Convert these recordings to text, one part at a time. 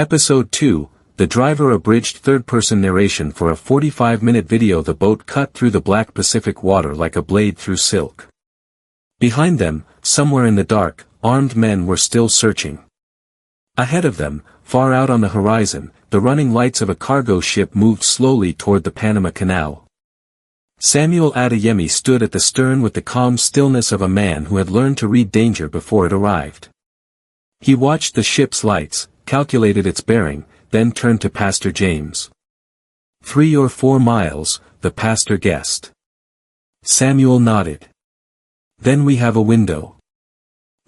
Episode 2, the driver abridged third-person narration for a 45-minute video. The boat cut through the black Pacific water like a blade through silk. Behind them, somewhere in the dark, armed men were still searching. Ahead of them, far out on the horizon, the running lights of a cargo ship moved slowly toward the Panama Canal. Samuel Adeyemi stood at the stern with the calm stillness of a man who had learned to read danger before it arrived. He watched the ship's lights, calculated its bearing, then turned to Pastor James. 3 or 4 miles, the pastor guessed. Samuel nodded. Then we have a window.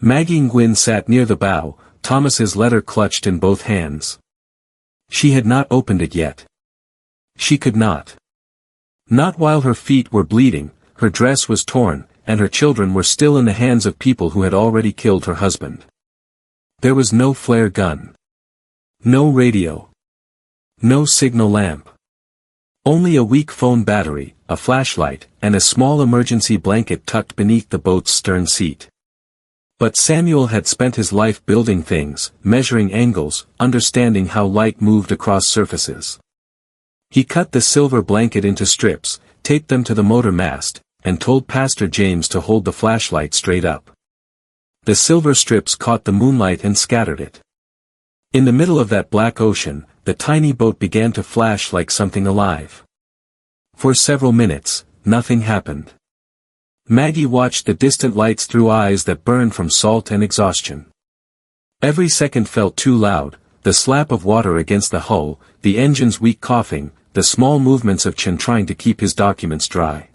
Maggie Nguyen sat near the bow, Thomas's letter clutched in both hands. She had not opened it yet. She could not. Not while her feet were bleeding, her dress was torn, and her children were still in the hands of people who had already killed her husband. There was no flare gun. No radio. No signal lamp. Only a weak phone battery, a flashlight, and a small emergency blanket tucked beneath the boat's stern seat. But Samuel had spent his life building things, measuring angles, understanding how light moved across surfaces. He cut the silver blanket into strips, taped them to the motor mast, and told Pastor James to hold the flashlight straight up. The silver strips caught the moonlight and scattered it. In the middle of that black ocean, the tiny boat began to flash like something alive. For several minutes, nothing happened. Maggie watched the distant lights through eyes that burned from salt and exhaustion. Every second felt too loud, the slap of water against the hull, the engine's weak coughing, the small movements of Chen trying to keep his documents dry.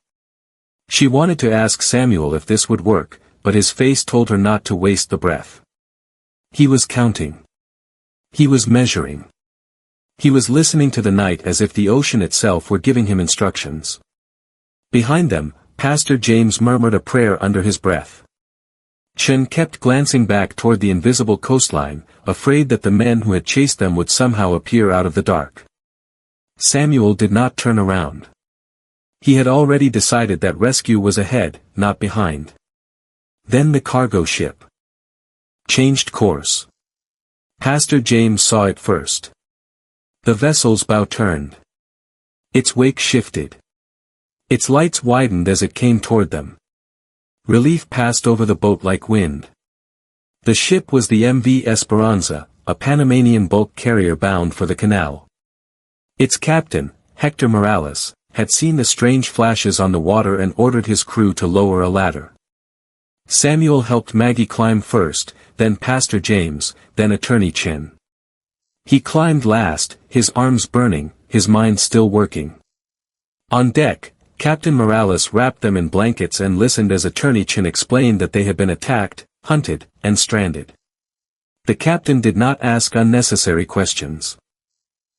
She wanted to ask Samuel if this would work, but his face told her not to waste the breath. He was counting. He was measuring. He was listening to the night as if the ocean itself were giving him instructions. Behind them, Pastor James murmured a prayer under his breath. Chen kept glancing back toward the invisible coastline, afraid that the men who had chased them would somehow appear out of the dark. Samuel did not turn around. He had already decided that rescue was ahead, not behind. Then the cargo ship changed course. Pastor James saw it first. The vessel's bow turned. Its wake shifted. Its lights widened as it came toward them. Relief passed over the boat like wind. The ship was the MV Esperanza, a Panamanian bulk carrier bound for the canal. Its captain, Hector Morales, had seen the strange flashes on the water and ordered his crew to lower a ladder. Samuel helped Maggie climb first, then Pastor James, then Attorney Chen. He climbed last, his arms burning, his mind still working. On deck, Captain Morales wrapped them in blankets and listened as Attorney Chen explained that they had been attacked, hunted, and stranded. The captain did not ask unnecessary questions.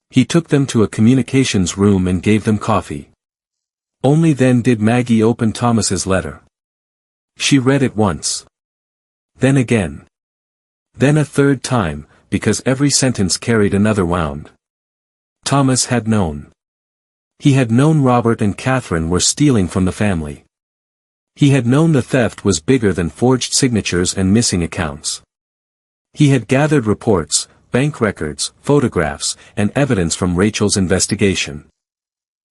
He took them to a communications room and gave them coffee. Only then did Maggie open Thomas's letter. She read it once. Then again. Then a third time, because every sentence carried another wound. Thomas had known. He had known Robert and Catherine were stealing from the family. He had known the theft was bigger than forged signatures and missing accounts. He had gathered reports, bank records, photographs, and evidence from Rachel's investigation.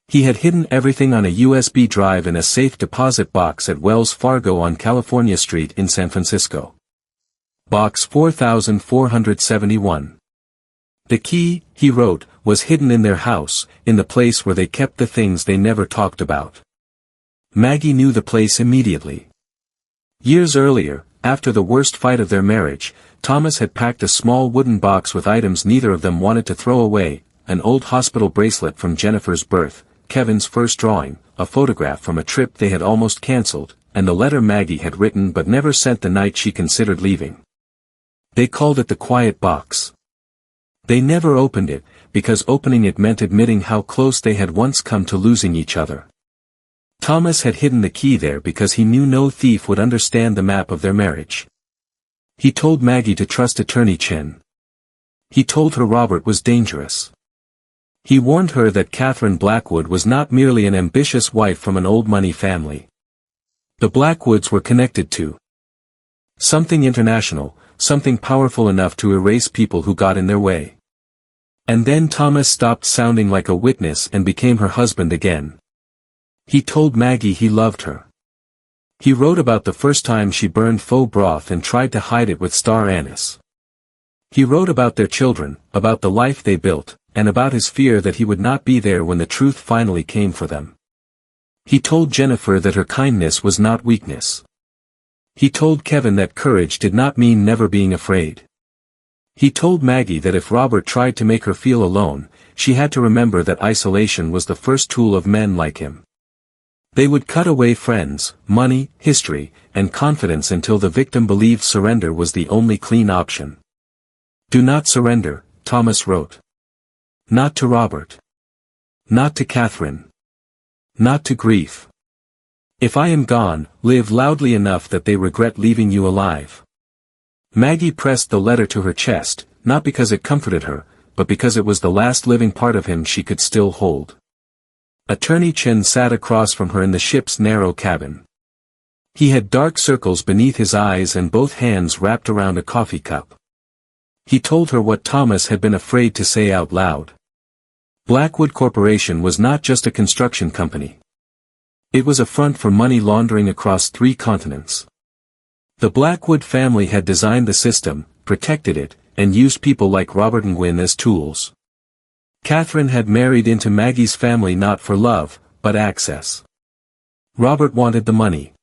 He had hidden everything on a USB drive in a safe deposit box at Wells Fargo on California Street in San Francisco. Box 4471. The key, he wrote, was hidden in their house, in the place where they kept the things they never talked about. Maggie knew the place immediately. Years earlier, after the worst fight of their marriage, Thomas had packed a small wooden box with items neither of them wanted to throw away, an old hospital bracelet from Jennifer's birth, Kevin's first drawing, a photograph from a trip they had almost cancelled, and the letter Maggie had written but never sent the night she considered leaving. They called it the quiet box. They never opened it, because opening it meant admitting how close they had once come to losing each other. Thomas had hidden the key there because he knew no thief would understand the map of their marriage. He told Maggie to trust Attorney Chen. He told her Robert was dangerous. He warned her that Catherine Blackwood was not merely an ambitious wife from an old money family. The Blackwoods were connected to something international, something powerful enough to erase people who got in their way. And then Thomas stopped sounding like a witness and became her husband again. He told Maggie he loved her. He wrote about the first time she burned faux broth and tried to hide it with star anise. He wrote about their children, about the life they built, and about his fear that he would not be there when the truth finally came for them. He told Jennifer that her kindness was not weakness. He told Kevin that courage did not mean never being afraid. He told Maggie that if Robert tried to make her feel alone, she had to remember that isolation was the first tool of men like him. They would cut away friends, money, history, and confidence until the victim believed surrender was the only clean option. Do not surrender, Thomas wrote. Not to Robert. Not to Catherine. Not to grief. If I am gone, live loudly enough that they regret leaving you alive. Maggie pressed the letter to her chest, not because it comforted her, but because it was the last living part of him she could still hold. Attorney Chen sat across from her in the ship's narrow cabin. He had dark circles beneath his eyes and both hands wrapped around a coffee cup. He told her what Thomas had been afraid to say out loud. Blackwood Corporation was not just a construction company. It was a front for money laundering across 3 continents. The Blackwood family had designed the system, protected it, and used people like Robert and Gwyn as tools. Catherine had married into Maggie's family not for love, but access. Robert wanted the money.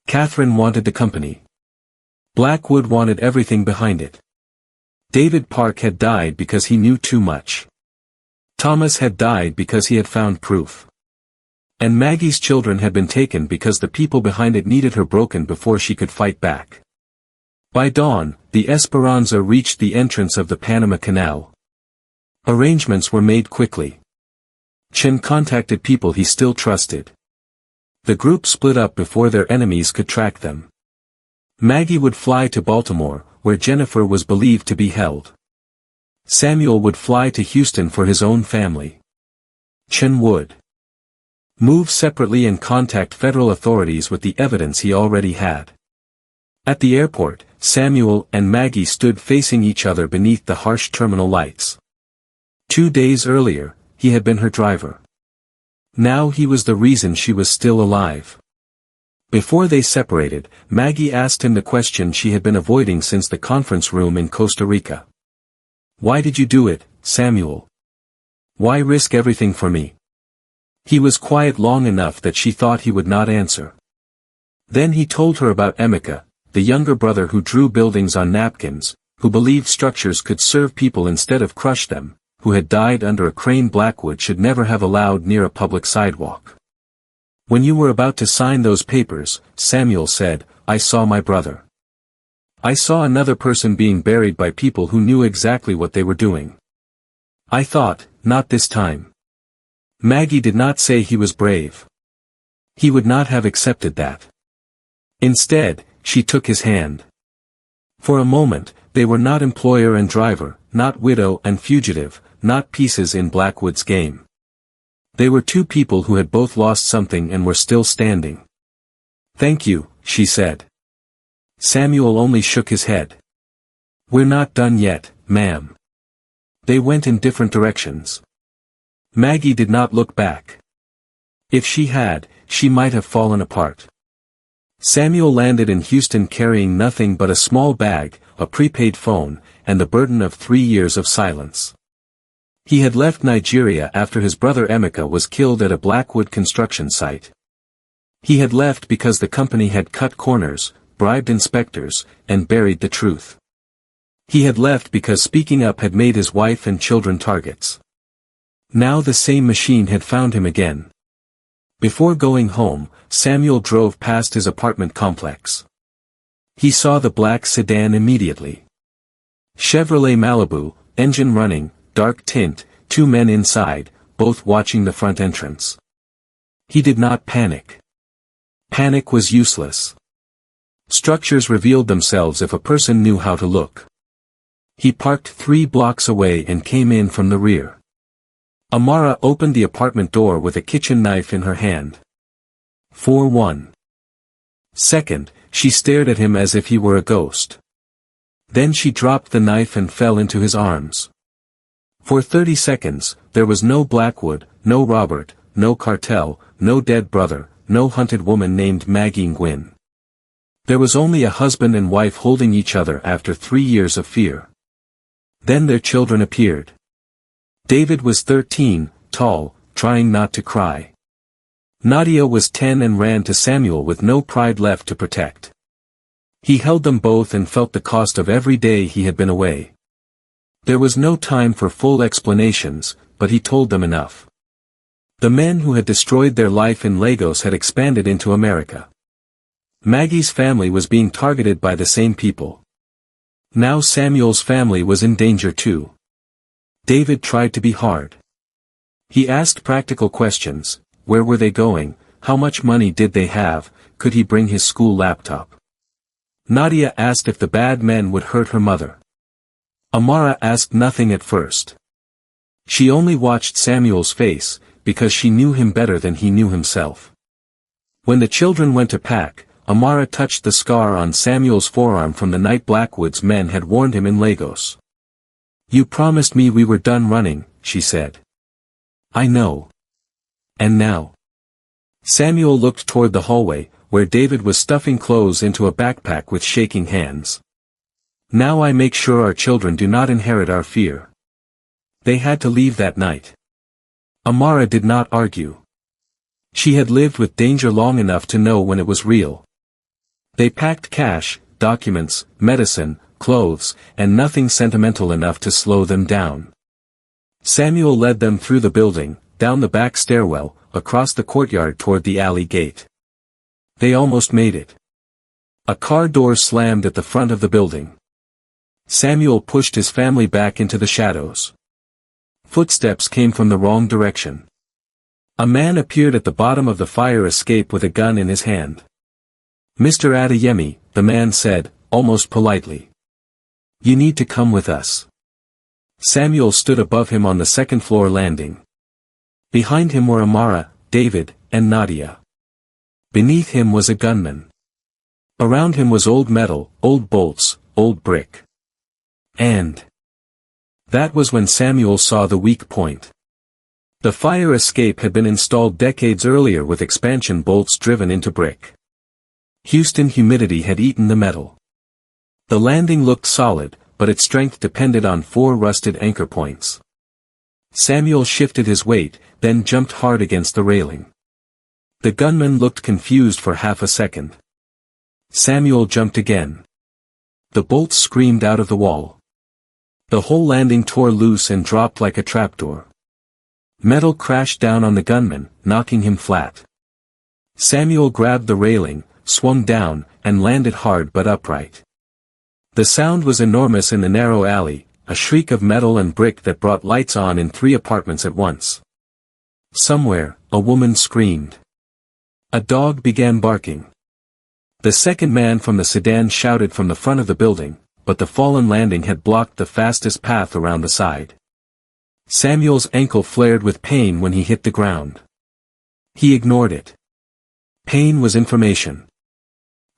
Catherine wanted the company. Blackwood wanted everything behind it. David Park had died because he knew too much. Thomas had died because he had found proof. And Maggie's children had been taken because the people behind it needed her broken before she could fight back. By dawn, the Esperanza reached the entrance of the Panama Canal. Arrangements were made quickly. Chen contacted people he still trusted. The group split up before their enemies could track them. Maggie would fly to Baltimore, where Jennifer was believed to be held. Samuel would fly to Houston for his own family. Chen would move separately and contact federal authorities with the evidence he already had. At the airport, Samuel and Maggie stood facing each other beneath the harsh terminal lights. 2 days earlier, he had been her driver. Now he was the reason she was still alive. Before they separated, Maggie asked him the question she had been avoiding since the conference room in Costa Rica. Why did you do it, Samuel? Why risk everything for me? He was quiet long enough that she thought he would not answer. Then he told her about Emeka, the younger brother who drew buildings on napkins, who believed structures could serve people instead of crush them, who had died under a crane Blackwood should never have allowed near a public sidewalk. When you were about to sign those papers, Samuel said, I saw my brother. I saw another person being buried by people who knew exactly what they were doing. I thought, not this time. Maggie did not say he was brave. He would not have accepted that. Instead, she took his hand. For a moment, they were not employer and driver, not widow and fugitive, not pieces in Blackwood's game. They were 2 people who had both lost something and were still standing. Thank you, she said. Samuel only shook his head. We're not done yet, ma'am. They went in different directions. Maggie did not look back. If she had, she might have fallen apart. Samuel landed in Houston carrying nothing but a small bag, a prepaid phone, and the burden of 3 years of silence. He had left Nigeria after his brother Emeka was killed at a Blackwood construction site. He had left because the company had cut corners, bribed inspectors, and buried the truth. He had left because speaking up had made his wife and children targets. Now the same machine had found him again. Before going home, Samuel drove past his apartment complex. He saw the black sedan immediately. Chevrolet Malibu, engine running, dark tint, 2 men inside, both watching the front entrance. He did not panic. Panic was useless. Structures revealed themselves if a person knew how to look. He parked 3 blocks away and came in from the rear. Amara opened the apartment door with a kitchen knife in her hand. For 1 second, she stared at him as if he were a ghost. Then she dropped the knife and fell into his arms. For 30 seconds, there was no Blackwood, no Robert, no cartel, no dead brother, no hunted woman named Maggie Nguyen. There was only a husband and wife holding each other after 3 years of fear. Then their children appeared. David was 13, tall, trying not to cry. Nadia was 10 and ran to Samuel with no pride left to protect. He held them both and felt the cost of every day he had been away. There was no time for full explanations, but he told them enough. The men who had destroyed their life in Lagos had expanded into America. Maggie's family was being targeted by the same people. Now Samuel's family was in danger too. David tried to be hard. He asked practical questions: where were they going, how much money did they have, could he bring his school laptop? Nadia asked if the bad men would hurt her mother. Amara asked nothing at first. She only watched Samuel's face, because she knew him better than he knew himself. When the children went to pack, Amara touched the scar on Samuel's forearm from the night Blackwood's men had warned him in Lagos. "You promised me we were done running," she said. "I know. And now?" Samuel looked toward the hallway, where David was stuffing clothes into a backpack with shaking hands. "Now I make sure our children do not inherit our fear." They had to leave that night. Amara did not argue. She had lived with danger long enough to know when it was real. They packed cash, documents, medicine, clothes, and nothing sentimental enough to slow them down. Samuel led them through the building, down the back stairwell, across the courtyard toward the alley gate. They almost made it. A car door slammed at the front of the building. Samuel pushed his family back into the shadows. Footsteps came from the wrong direction. A man appeared at the bottom of the fire escape with a gun in his hand. "Mr. Adeyemi," the man said, almost politely. "You need to come with us." Samuel stood above him on the second-floor landing. Behind him were Amara, David, and Nadia. Beneath him was a gunman. Around him was old metal, old bolts, old brick. And that was when Samuel saw the weak point. The fire escape had been installed decades earlier with expansion bolts driven into brick. Houston humidity had eaten the metal. The landing looked solid, but its strength depended on 4 rusted anchor points. Samuel shifted his weight, then jumped hard against the railing. The gunman looked confused for half a second. Samuel jumped again. The bolts screamed out of the wall. The whole landing tore loose and dropped like a trapdoor. Metal crashed down on the gunman, knocking him flat. Samuel grabbed the railing, swung down, and landed hard but upright. The sound was enormous in the narrow alley, a shriek of metal and brick that brought lights on in 3 apartments at once. Somewhere, a woman screamed. A dog began barking. The second man from the sedan shouted from the front of the building, but the fallen landing had blocked the fastest path around the side. Samuel's ankle flared with pain when he hit the ground. He ignored it. Pain was information.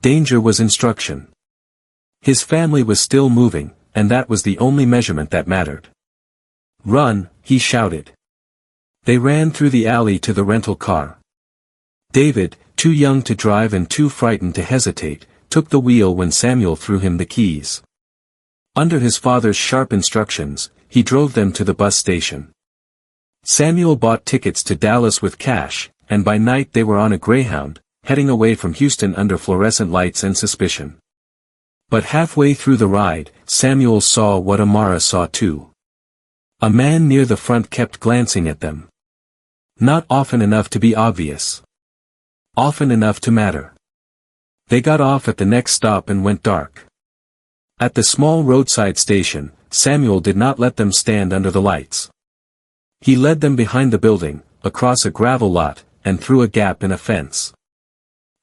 Danger was instruction. His family was still moving, and that was the only measurement that mattered. "Run," he shouted. They ran through the alley to the rental car. David, too young to drive and too frightened to hesitate, took the wheel when Samuel threw him the keys. Under his father's sharp instructions, he drove them to the bus station. Samuel bought tickets to Dallas with cash, and by night they were on a Greyhound, heading away from Houston under fluorescent lights and suspicion. But halfway through the ride, Samuel saw what Amara saw too. A man near the front kept glancing at them. Not often enough to be obvious. Often enough to matter. They got off at the next stop and went dark. At the small roadside station, Samuel did not let them stand under the lights. He led them behind the building, across a gravel lot, and through a gap in a fence.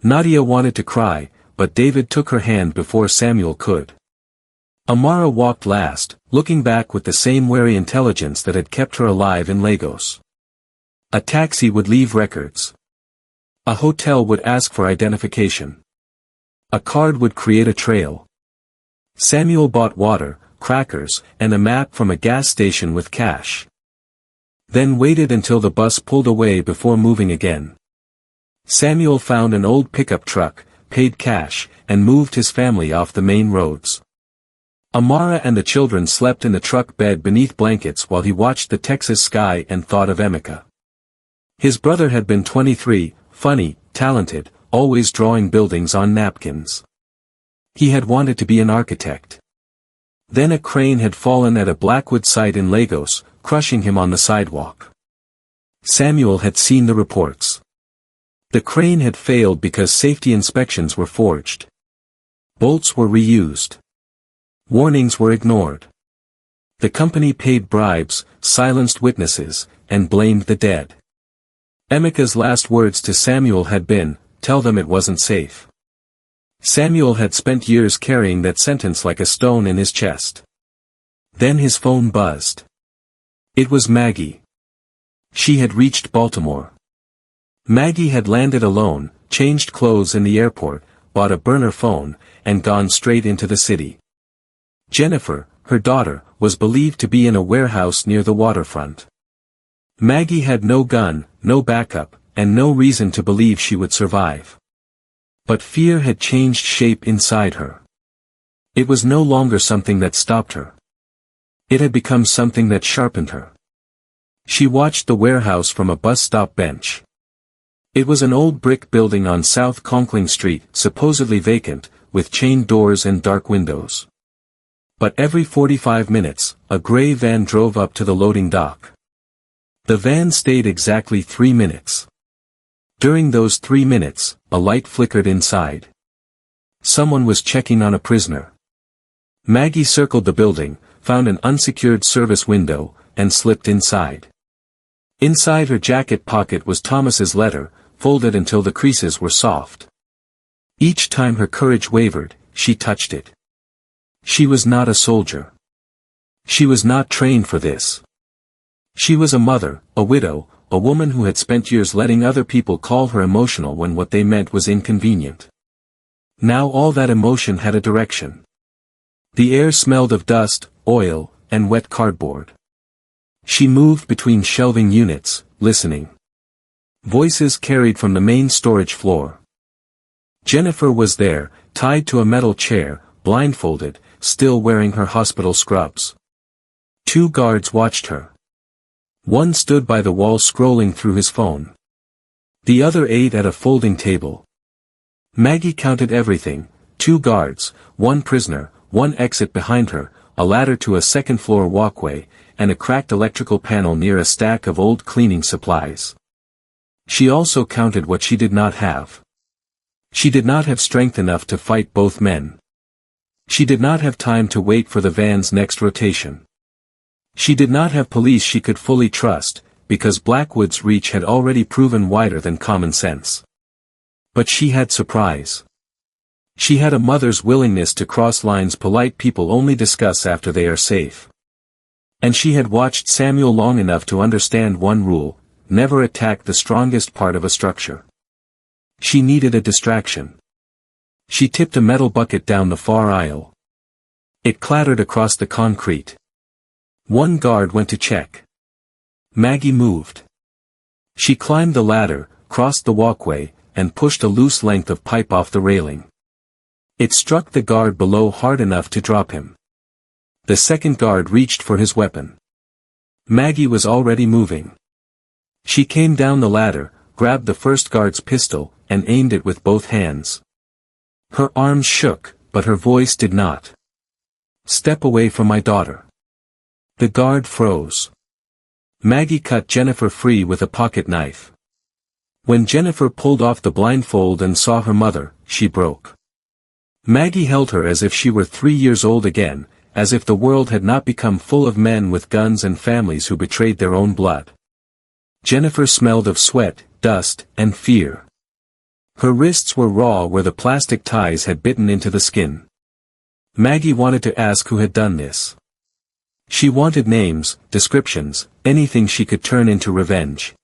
Nadia wanted to cry, but David took her hand before Samuel could. Amara walked last, looking back with the same wary intelligence that had kept her alive in Lagos. A taxi would leave records. A hotel would ask for identification. A card would create a trail. Samuel bought water, crackers, and a map from a gas station with cash. Then waited until the bus pulled away before moving again. Samuel found an old pickup truck, paid cash, and moved his family off the main roads. Amara and the children slept in the truck bed beneath blankets while he watched the Texas sky and thought of Emeka. His brother had been 23, funny, talented, always drawing buildings on napkins. He had wanted to be an architect. Then a crane had fallen at a Blackwood site in Lagos, crushing him on the sidewalk. Samuel had seen the reports. The crane had failed because safety inspections were forged. Bolts were reused. Warnings were ignored. The company paid bribes, silenced witnesses, and blamed the dead. Emeka's last words to Samuel had been, "Tell them it wasn't safe." Samuel had spent years carrying that sentence like a stone in his chest. Then his phone buzzed. It was Maggie. She had reached Baltimore. Maggie had landed alone, changed clothes in the airport, bought a burner phone, and gone straight into the city. Jennifer, her daughter, was believed to be in a warehouse near the waterfront. Maggie had no gun, no backup, and no reason to believe she would survive. But fear had changed shape inside her. It was no longer something that stopped her. It had become something that sharpened her. She watched the warehouse from a bus stop bench. It was an old brick building on South Conkling Street, supposedly vacant, with chained doors and dark windows. But every 45 minutes, a gray van drove up to the loading dock. The van stayed exactly 3 minutes. During those 3 minutes, a light flickered inside. Someone was checking on a prisoner. Maggie circled the building, found an unsecured service window, and slipped inside. Inside her jacket pocket was Thomas's letter, folded until the creases were soft. Each time her courage wavered, she touched it. She was not a soldier. She was not trained for this. She was a mother, a widow, a woman who had spent years letting other people call her emotional when what they meant was inconvenient. Now all that emotion had a direction. The air smelled of dust, oil, and wet cardboard. She moved between shelving units, listening. Voices carried from the main storage floor. Jennifer was there, tied to a metal chair, blindfolded, still wearing her hospital scrubs. 2 guards watched her. One stood by the wall scrolling through his phone. The other ate at a folding table. Maggie counted everything: 2 guards, 1 prisoner, 1 exit behind her, a ladder to a second-floor walkway, and a cracked electrical panel near a stack of old cleaning supplies. She also counted what she did not have. She did not have strength enough to fight both men. She did not have time to wait for the van's next rotation. She did not have police she could fully trust, because Blackwood's reach had already proven wider than common sense. But she had surprise. She had a mother's willingness to cross lines polite people only discuss after they are safe. And she had watched Samuel long enough to understand one rule: never attack the strongest part of a structure. She needed a distraction. She tipped a metal bucket down the far aisle. It clattered across the concrete. 1 guard went to check. Maggie moved. She climbed the ladder, crossed the walkway, and pushed a loose length of pipe off the railing. It struck the guard below hard enough to drop him. The second guard reached for his weapon. Maggie was already moving. She came down the ladder, grabbed the first guard's pistol, and aimed it with both hands. Her arms shook, but her voice did not. "Step away from my daughter." The guard froze. Maggie cut Jennifer free with a pocket knife. When Jennifer pulled off the blindfold and saw her mother, she broke. Maggie held her as if she were 3 years old again, as if the world had not become full of men with guns and families who betrayed their own blood. Jennifer smelled of sweat, dust, and fear. Her wrists were raw where the plastic ties had bitten into the skin. Maggie wanted to ask who had done this. She wanted names, descriptions, anything she could turn into revenge.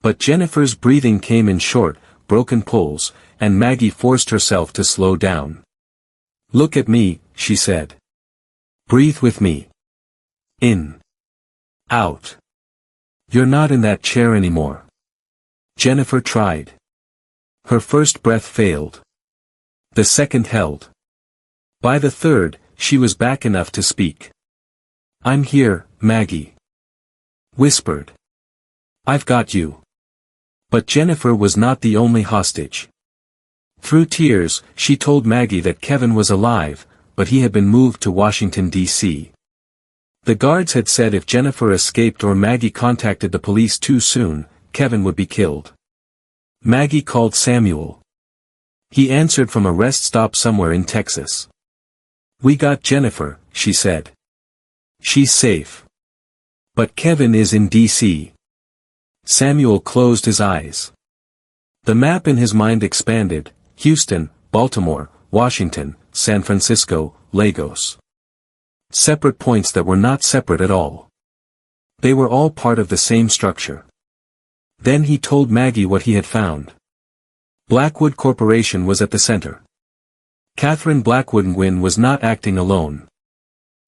But Jennifer's breathing came in short, broken pulls, and Maggie forced herself to slow down. "Look at me," she said. Breathe with me. In. Out. You're not in that chair anymore. Jennifer tried. Her first breath failed. The second held. By the third, she was back enough to speak. I'm here, Maggie. Whispered. I've got you. But Jennifer was not the only hostage. Through tears, she told Maggie that Kevin was alive, but he had been moved to Washington, D.C. The guards had said if Jennifer escaped or Maggie contacted the police too soon, Kevin would be killed. Maggie called Samuel. He answered from a rest stop somewhere in Texas. We got Jennifer, she said. She's safe. But Kevin is in D.C. Samuel closed his eyes. The map in his mind expanded: Houston, Baltimore, Washington, San Francisco, Lagos. Separate points that were not separate at all. They were all part of the same structure. Then he told Maggie what he had found. Blackwood Corporation was at the center. Catherine Blackwood Nguyen was not acting alone.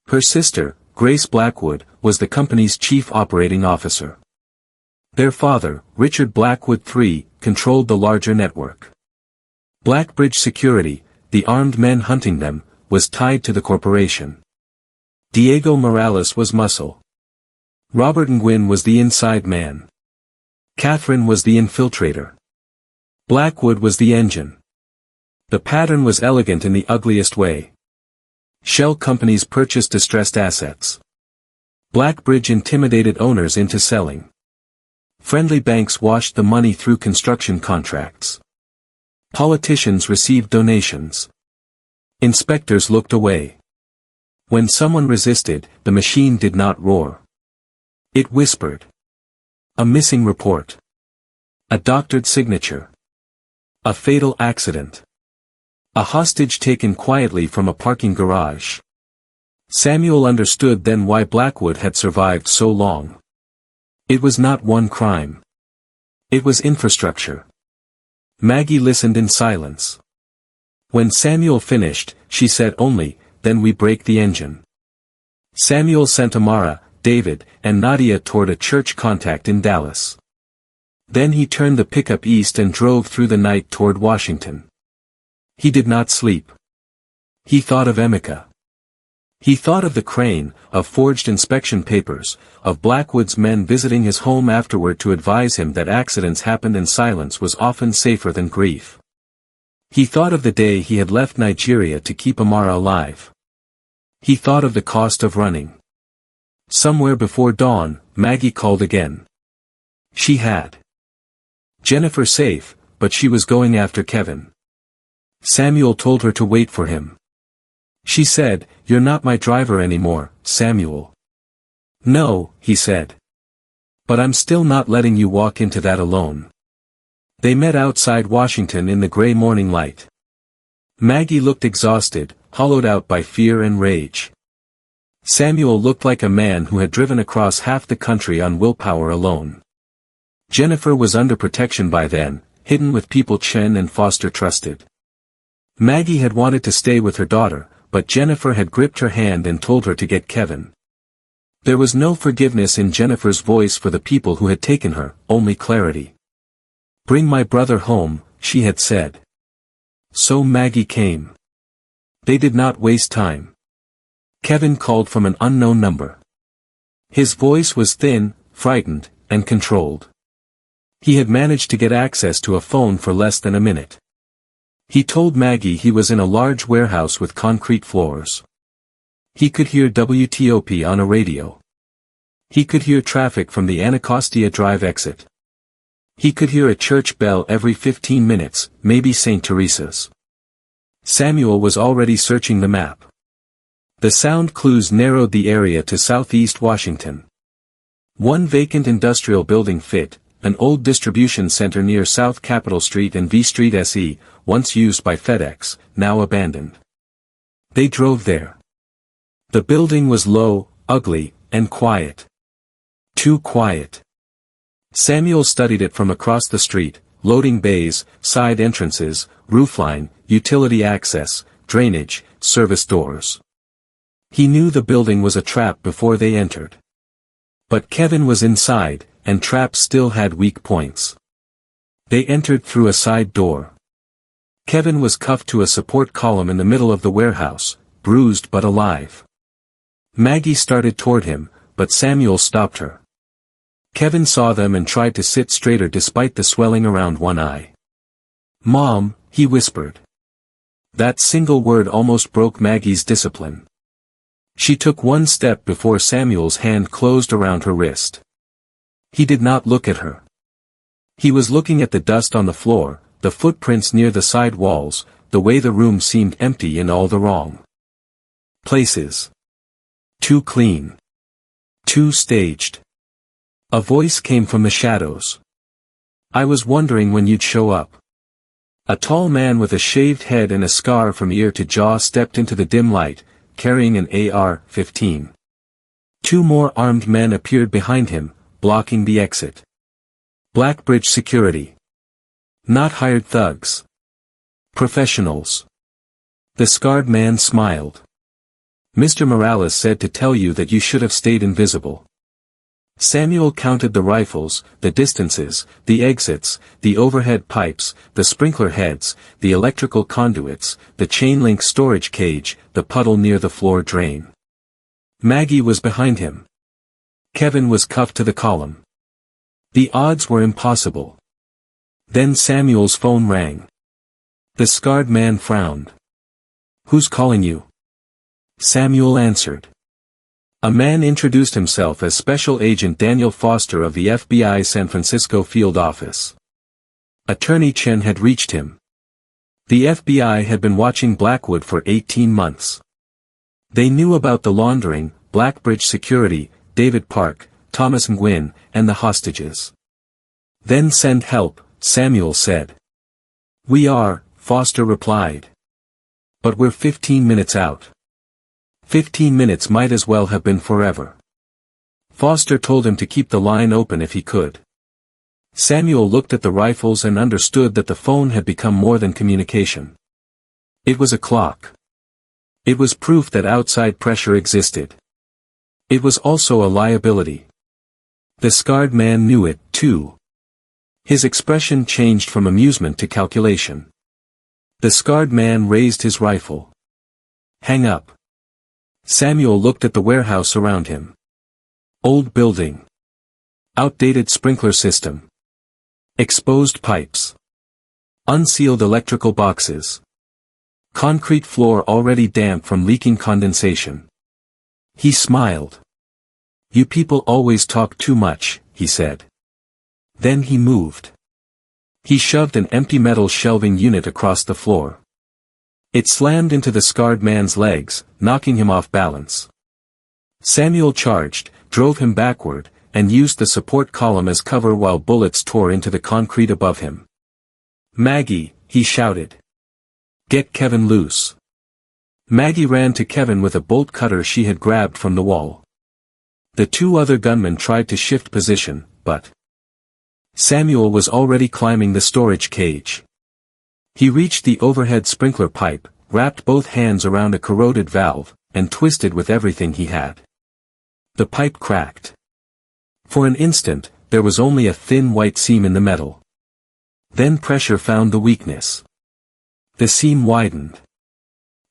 Her sister, Grace Blackwood, was the company's chief operating officer. Their father, Richard Blackwood III, controlled the larger network. Blackbridge Security, the armed men hunting them, was tied to the corporation. Diego Morales was muscle. Robert Nguyen was the inside man. Catherine was the infiltrator. Blackwood was the engine. The pattern was elegant in the ugliest way. Shell companies purchased distressed assets. Blackbridge intimidated owners into selling. Friendly banks washed the money through construction contracts. Politicians received donations. Inspectors looked away. When someone resisted, the machine did not roar. It whispered. A missing report. A doctored signature. A fatal accident. A hostage taken quietly from a parking garage. Samuel understood then why Blackwood had survived so long. It was not one crime. It was infrastructure. Maggie listened in silence. When Samuel finished, she said only, "Then we break the engine." Samuel sent Amara, David, and Nadia toward a church contact in Dallas. Then he turned the pickup east and drove through the night toward Washington. He did not sleep. He thought of Emeka. He thought of the crane, of forged inspection papers, of Blackwood's men visiting his home afterward to advise him that accidents happened and silence was often safer than grief. He thought of the day he had left Nigeria to keep Amara alive. He thought of the cost of running. Somewhere before dawn, Maggie called again. She had Jennifer safe, but she was going after Kevin. Samuel told her to wait for him. She said, "You're not my driver anymore, Samuel." "No," he said. "But I'm still not letting you walk into that alone." They met outside Washington in the gray morning light. Maggie looked exhausted, hollowed out by fear and rage. Samuel looked like a man who had driven across half the country on willpower alone. Jennifer was under protection by then, hidden with people Chen and Foster trusted. Maggie had wanted to stay with her daughter, but Jennifer had gripped her hand and told her to get Kevin. There was no forgiveness in Jennifer's voice for the people who had taken her, only clarity. "Bring my brother home," she had said. So Maggie came. They did not waste time. Kevin called from an unknown number. His voice was thin, frightened, and controlled. He had managed to get access to a phone for less than a minute. He told Maggie he was in a large warehouse with concrete floors. He could hear WTOP on a radio. He could hear traffic from the Anacostia Drive exit. He could hear a church bell every 15 minutes, maybe St. Teresa's. Samuel was already searching the map. The sound clues narrowed the area to southeast Washington. One vacant industrial building fit, an old distribution center near South Capitol Street and V Street SE, once used by FedEx, now abandoned. They drove there. The building was low, ugly, and quiet. Too quiet. Samuel studied it from across the street: loading bays, side entrances, roofline, utility access, drainage, service doors. He knew the building was a trap before they entered. But Kevin was inside, and traps still had weak points. They entered through a side door. Kevin was cuffed to a support column in the middle of the warehouse, bruised but alive. Maggie started toward him, but Samuel stopped her. Kevin saw them and tried to sit straighter despite the swelling around one eye. "Mom," he whispered. That single word almost broke Maggie's discipline. She took one step before Samuel's hand closed around her wrist. He did not look at her. He was looking at the dust on the floor, the footprints near the side walls, the way the room seemed empty in all the wrong places. Too clean. Too staged. A voice came from the shadows. "I was wondering when you'd show up." A tall man with a shaved head and a scar from ear to jaw stepped into the dim light, carrying an AR-15. Two more armed men appeared behind him, blocking the exit. Blackbridge security. Not hired thugs. Professionals. The scarred man smiled. "Mr. Morales said to tell you that you should have stayed invisible." Samuel counted the rifles, the distances, the exits, the overhead pipes, the sprinkler heads, the electrical conduits, the chain-link storage cage, the puddle near the floor drain. Maggie was behind him. Kevin was cuffed to the column. The odds were impossible. Then Samuel's phone rang. The scarred man frowned. "Who's calling you?" Samuel answered. A man introduced himself as Special Agent Daniel Foster of the FBI San Francisco Field Office. Attorney Chen had reached him. The FBI had been watching Blackwood for 18 months. They knew about the laundering, Blackbridge security, David Park, Thomas Nguyen, and the hostages. "Then send help," Samuel said. "We are," Foster replied. "But we're 15 minutes out." 15 minutes might as well have been forever. Foster told him to keep the line open if he could. Samuel looked at the rifles and understood that the phone had become more than communication. It was a clock. It was proof that outside pressure existed. It was also a liability. The scarred man knew it, too. His expression changed from amusement to calculation. The scarred man raised his rifle. "Hang up." Samuel looked at the warehouse around him. Old building. Outdated sprinkler system. Exposed pipes. Unsealed electrical boxes. Concrete floor already damp from leaking condensation. He smiled. "You people always talk too much," he said. Then he moved. He shoved an empty metal shelving unit across the floor. It slammed into the scarred man's legs, knocking him off balance. Samuel charged, drove him backward, and used the support column as cover while bullets tore into the concrete above him. "Maggie," he shouted. "Get Kevin loose." Maggie ran to Kevin with a bolt cutter she had grabbed from the wall. The two other gunmen tried to shift position, but Samuel was already climbing the storage cage. He reached the overhead sprinkler pipe, wrapped both hands around a corroded valve, and twisted with everything he had. The pipe cracked. For an instant, there was only a thin white seam in the metal. Then pressure found the weakness. The seam widened.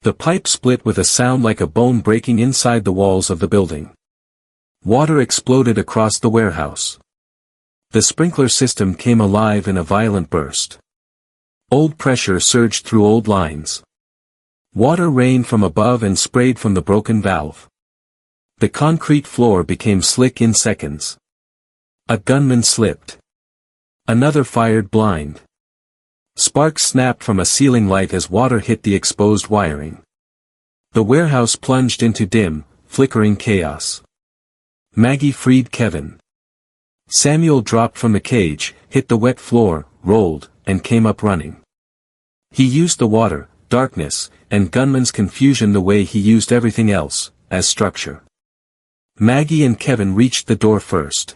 The pipe split with a sound like a bone breaking inside the walls of the building. Water exploded across the warehouse. The sprinkler system came alive in a violent burst. Old pressure surged through old lines. Water rained from above and sprayed from the broken valve. The concrete floor became slick in seconds. A gunman slipped. Another fired blind. Sparks snapped from a ceiling light as water hit the exposed wiring. The warehouse plunged into dim, flickering chaos. Maggie freed Kevin. Samuel dropped from the cage, hit the wet floor, rolled, and came up running. He used the water, darkness, and gunmen's confusion the way he used everything else, as structure. Maggie and Kevin reached the door first.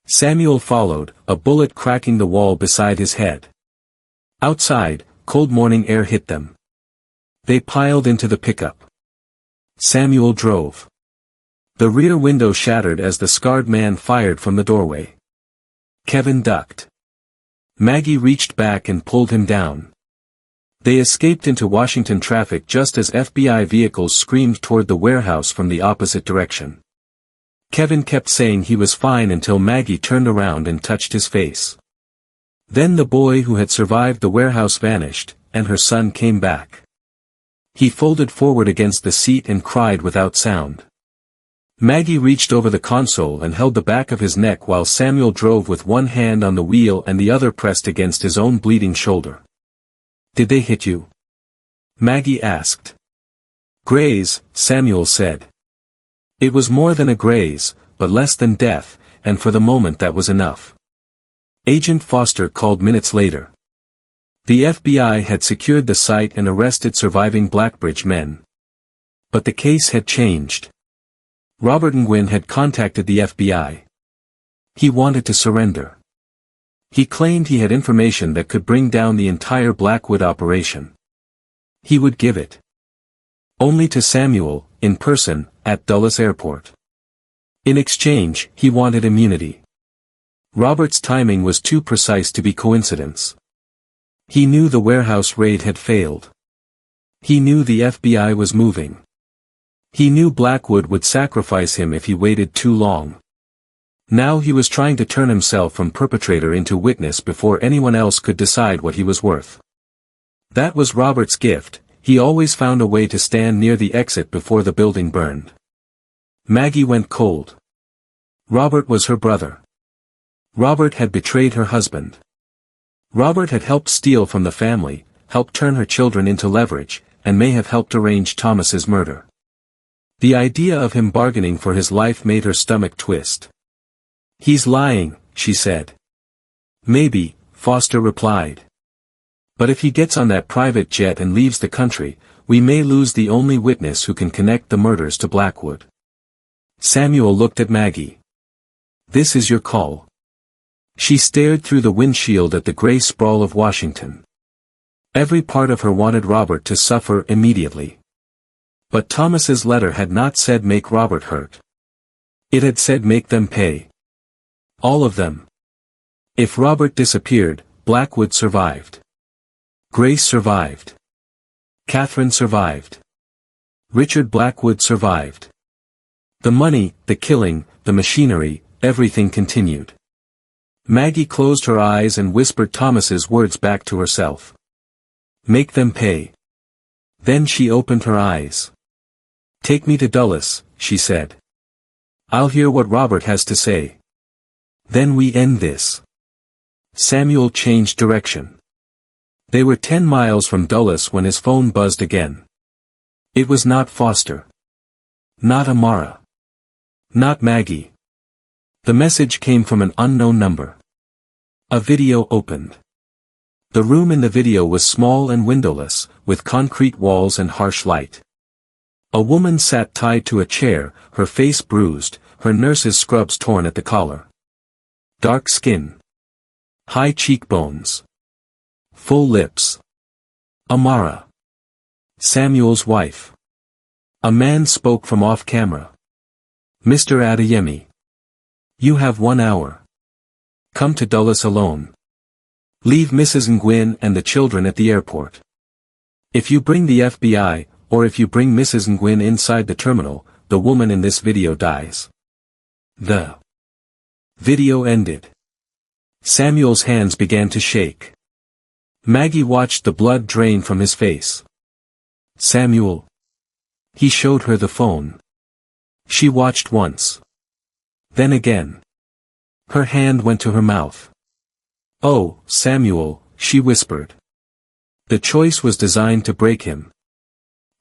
Samuel followed, a bullet cracking the wall beside his head. Outside, cold morning air hit them. They piled into the pickup. Samuel drove. The rear window shattered as the scarred man fired from the doorway. Kevin ducked. Maggie reached back and pulled him down. They escaped into Washington traffic just as FBI vehicles screamed toward the warehouse from the opposite direction. Kevin kept saying he was fine until Maggie turned around and touched his face. Then the boy who had survived the warehouse vanished, and her son came back. He folded forward against the seat and cried without sound. Maggie reached over the console and held the back of his neck while Samuel drove with one hand on the wheel and the other pressed against his own bleeding shoulder. "Did they hit you?" Maggie asked. "Graze," Samuel said. It was more than a graze, but less than death, and for the moment that was enough. Agent Foster called minutes later. The FBI had secured the site and arrested surviving Blackbridge men. But the case had changed. Robert Nguyen had contacted the FBI. He wanted to surrender. He claimed he had information that could bring down the entire Blackwood operation. He would give it. Only to Samuel, in person, at Dulles Airport. In exchange, he wanted immunity. Robert's timing was too precise to be coincidence. He knew the warehouse raid had failed. He knew the FBI was moving. He knew Blackwood would sacrifice him if he waited too long. Now he was trying to turn himself from perpetrator into witness before anyone else could decide what he was worth. That was Robert's gift. He always found a way to stand near the exit before the building burned. Maggie went cold. Robert was her brother. Robert had betrayed her husband. Robert had helped steal from the family, helped turn her children into leverage, and may have helped arrange Thomas's murder. The idea of him bargaining for his life made her stomach twist. "He's lying," she said. "Maybe," Foster replied. "But if he gets on that private jet and leaves the country, we may lose the only witness who can connect the murders to Blackwood." Samuel looked at Maggie. "This is your call." She stared through the windshield at the gray sprawl of Washington. Every part of her wanted Robert to suffer immediately. But Thomas's letter had not said make Robert hurt. It had said make them pay. All of them. If Robert disappeared, Blackwood survived. Grace survived. Catherine survived. Richard Blackwood survived. The money, the killing, the machinery, everything continued. Maggie closed her eyes and whispered Thomas's words back to herself. Make them pay. Then she opened her eyes. "Take me to Dulles," she said. "I'll hear what Robert has to say. Then we end this." Samuel changed direction. They were 10 miles from Dulles when his phone buzzed again. It was not Foster. Not Amara. Not Maggie. The message came from an unknown number. A video opened. The room in the video was small and windowless, with concrete walls and harsh light. A woman sat tied to a chair, her face bruised, her nurse's scrubs torn at the collar. Dark skin. High cheekbones. Full lips. Amara. Samuel's wife. A man spoke from off-camera. "Mr. Adeyemi. You have 1 hour. Come to Dulles alone. Leave Mrs. Nguyen and the children at the airport. If you bring the FBI, or if you bring Mrs. Nguyen inside the terminal, the woman in this video dies." The video ended. Samuel's hands began to shake. Maggie watched the blood drain from his face. "Samuel." He showed her the phone. She watched once. Then again. Her hand went to her mouth. "Oh, Samuel," she whispered. The choice was designed to break him.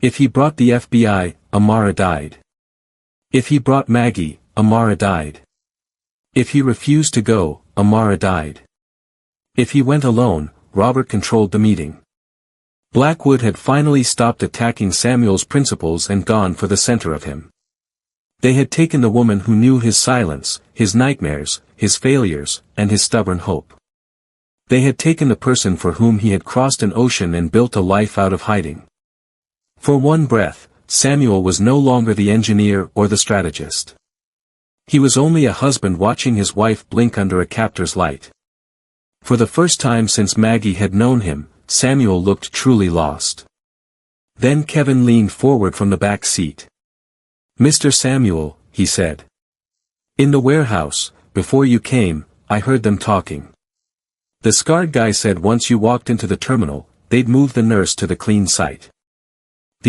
If he brought the FBI, Amara died. If he brought Maggie, Amara died. If he refused to go, Amara died. If he went alone, Robert controlled the meeting. Blackwood had finally stopped attacking Samuel's principles and gone for the center of him. They had taken the woman who knew his silence, his nightmares, his failures, and his stubborn hope. They had taken the person for whom he had crossed an ocean and built a life out of hiding. For one breath, Samuel was no longer the engineer or the strategist. He was only a husband watching his wife blink under a captor's light. For the first time since Maggie had known him, Samuel looked truly lost. Then Kevin leaned forward from the back seat. "Mr. Samuel," he said. "In the warehouse, before you came, I heard them talking. The scarred guy said once you walked into the terminal, they'd move the nurse to the clean site."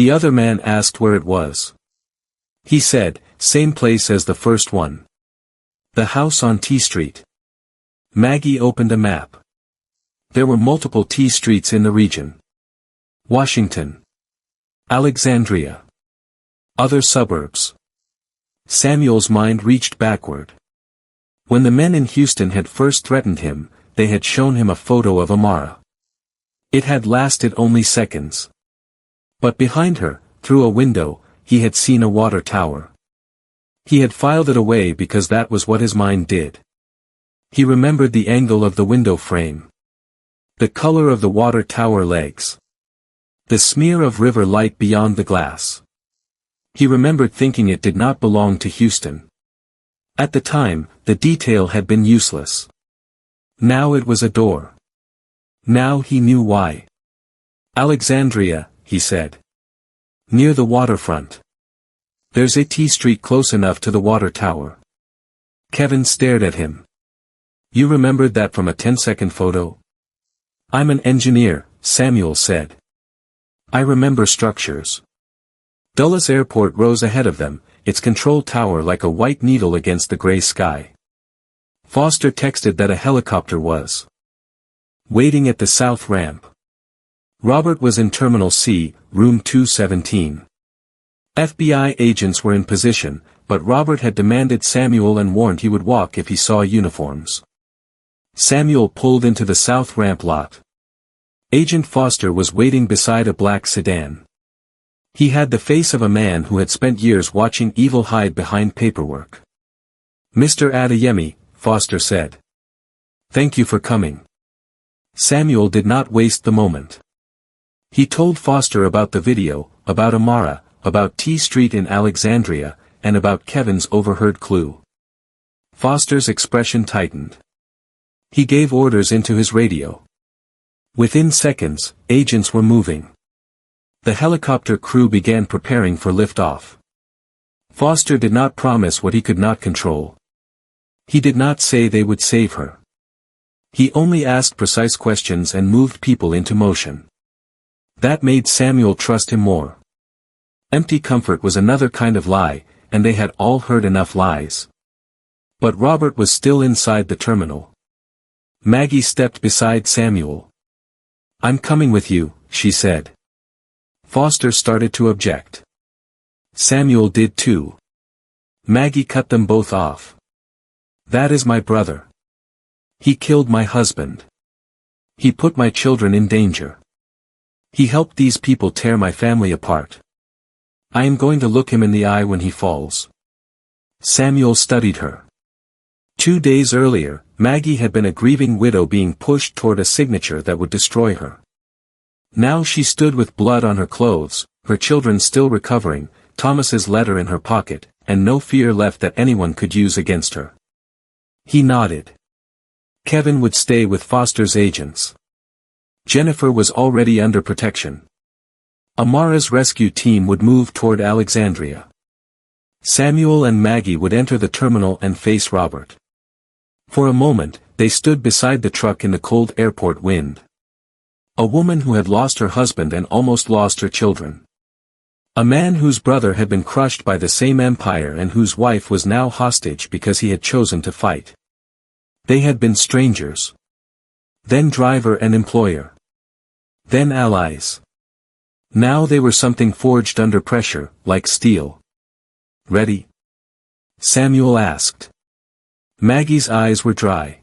The other man asked where it was. He said, "Same place as the first one. The house on T Street." Maggie opened a map. There were multiple T streets in the region. Washington. Alexandria. Other suburbs. Samuel's mind reached backward. When the men in Houston had first threatened him, they had shown him a photo of Amara. It had lasted only seconds. But behind her, through a window, he had seen a water tower. He had filed it away because that was what his mind did. He remembered the angle of the window frame. The color of the water tower legs. The smear of river light beyond the glass. He remembered thinking it did not belong to Houston. At the time, the detail had been useless. Now it was a door. Now he knew why. "Alexandria," he said. "Near the waterfront. There's a T Street close enough to the water tower." Kevin stared at him. "You remembered that from a 10-second photo?" "I'm an engineer," Samuel said. "I remember structures." Dulles Airport rose ahead of them, its control tower like a white needle against the gray sky. Foster texted that a helicopter was waiting at the south ramp. Robert was in Terminal C, room 217. FBI agents were in position, but Robert had demanded Samuel and warned he would walk if he saw uniforms. Samuel pulled into the south ramp lot. Agent Foster was waiting beside a black sedan. He had the face of a man who had spent years watching evil hide behind paperwork. "Mr. Adeyemi," Foster said. "Thank you for coming." Samuel did not waste the moment. He told Foster about the video, about Amara, about T Street in Alexandria, and about Kevin's overheard clue. Foster's expression tightened. He gave orders into his radio. Within seconds, agents were moving. The helicopter crew began preparing for liftoff. Foster did not promise what he could not control. He did not say they would save her. He only asked precise questions and moved people into motion. That made Samuel trust him more. Empty comfort was another kind of lie, and they had all heard enough lies. But Robert was still inside the terminal. Maggie stepped beside Samuel. "I'm coming with you," she said. Foster started to object. Samuel did too. Maggie cut them both off. "That is my brother. He killed my husband. He put my children in danger. He helped these people tear my family apart. I am going to look him in the eye when he falls." Samuel studied her. 2 days earlier, Maggie had been a grieving widow being pushed toward a signature that would destroy her. Now she stood with blood on her clothes, her children still recovering, Thomas's letter in her pocket, and no fear left that anyone could use against her. He nodded. Kevin would stay with Foster's agents. Jennifer was already under protection. Amara's rescue team would move toward Alexandria. Samuel and Maggie would enter the terminal and face Robert. For a moment, they stood beside the truck in the cold airport wind. A woman who had lost her husband and almost lost her children. A man whose brother had been crushed by the same empire and whose wife was now hostage because he had chosen to fight. They had been strangers. Then driver and employer. Then allies. Now they were something forged under pressure, like steel. "Ready?" Samuel asked. Maggie's eyes were dry.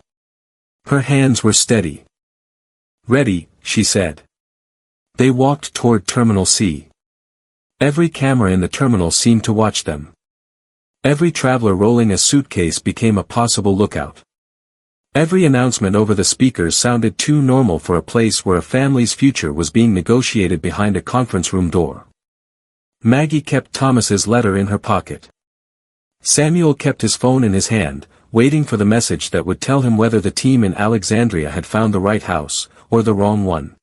Her hands were steady. "Ready," she said. They walked toward Terminal C. Every camera in the terminal seemed to watch them. Every traveler rolling a suitcase became a possible lookout. Every announcement over the speakers sounded too normal for a place where a family's future was being negotiated behind a conference room door. Maggie kept Thomas's letter in her pocket. Samuel kept his phone in his hand, waiting for the message that would tell him whether the team in Alexandria had found the right house, or the wrong one.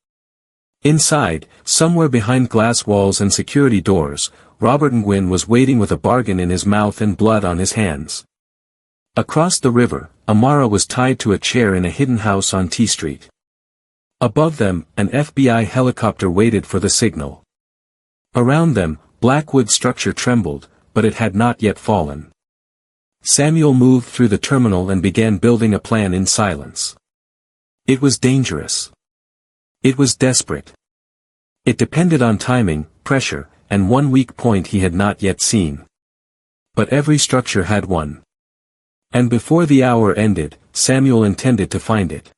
Inside, somewhere behind glass walls and security doors, Robert Nguyen was waiting with a bargain in his mouth and blood on his hands. Across the river, Amara was tied to a chair in a hidden house on T Street. Above them, an FBI helicopter waited for the signal. Around them, Blackwood's structure trembled, but it had not yet fallen. Samuel moved through the terminal and began building a plan in silence. It was dangerous. It was desperate. It depended on timing, pressure, and one weak point he had not yet seen. But every structure had one. And before the hour ended, Samuel intended to find it.